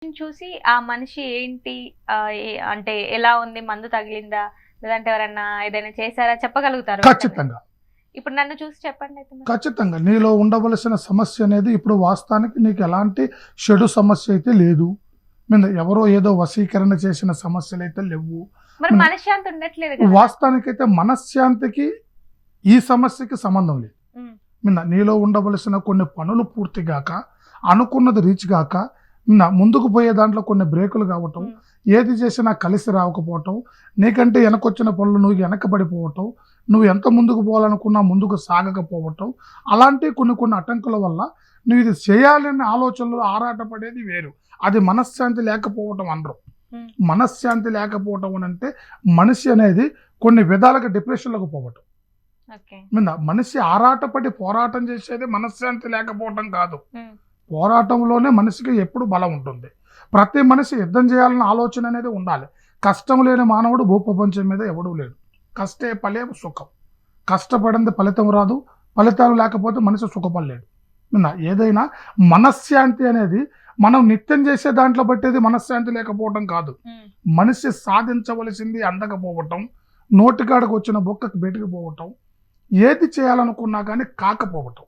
చూసి ఆ మనిషి ఏంటి అంటే ఎలా ఉంది? మందు తగిలిందా? లేదంటే ఎవరన్నా ఏదైనా చేసారా? చెప్పగలుగుతారు వెంటనే. ఖచ్చితంగా. ఇప్పుడు నన్ను చూసి చెప్పండయితే మరి. ఖచ్చితంగా. నీలో ఉండవలసిన సమస్య అనేది ఇప్పుడు వాస్తవానికి నీకు ఎలాంటి చెడు సమస్య అయితే లేదు. ఎవరో ఏదో వశీకరణ చేసిన సమస్యలైతే లెవ్వు. మరి మనశ్శాంతి ఉండట్లేదు కదా! వాస్తవానికైతే మనశ్శాంతికి ఈ సమస్యకి సంబంధం లేదు. హ్మ్. నీలో ఉండవలసిన కొన్ని పనులు పూర్తి గాక, అనుకున్నది రీచ్ గాక, ముందుకు పోయే దాంట్లో కొన్ని బ్రేకులు కావటం, ఏది చేసినా కలిసి రాకపోవటం, నీకంటే వెనకొచ్చిన పనులు నువ్వు వెనకబడిపోవటం, నువ్వు ఎంత ముందుకు పోవాలనుకున్నా ముందుకు సాగకపోవటం, అలాంటి కొన్ని అడ్డంకుల వల్ల నువ్వు ఇది చేయాలనే ఆలోచనలు ఆరాటపడేది వేరు. అది మనశ్శాంతి లేకపోవటం అనరు. మనశ్శాంతి లేకపోవటం అంటే మనిషి అనేది కొన్ని విధాలుగా డిప్రెషన్లోకి పోవటం. మనిషి ఆరాటపడి పోరాటం చేసేది మనశ్శాంతి లేకపోవటం కాదు. పోరాటంలోనే మనిషికి ఎప్పుడు బలం ఉంటుంది. ప్రతి మనిషి యుద్ధం చేయాలన్న ఆలోచన అనేది ఉండాలి. కష్టం లేని మానవుడు భూప్రపంచం మీద ఎవడూ లేడు. కష్టే ఫలే సుఖం. కష్టపడింది ఫలితం రాదు, ఫలితాలు లేకపోతే మనిషి సుఖపడలేడు. ఏదైనా మనశ్శాంతి అనేది మనం నిత్యం చేసే దాంట్లో బట్టేది మనశ్శాంతి లేకపోవటం కాదు. మనిషి సాధించవలసింది అందకపోవటం, నోటికాడకు వచ్చిన బొక్కకు బయటకు పోవటం, ఏది చేయాలనుకున్నా కానీ కాకపోవటం.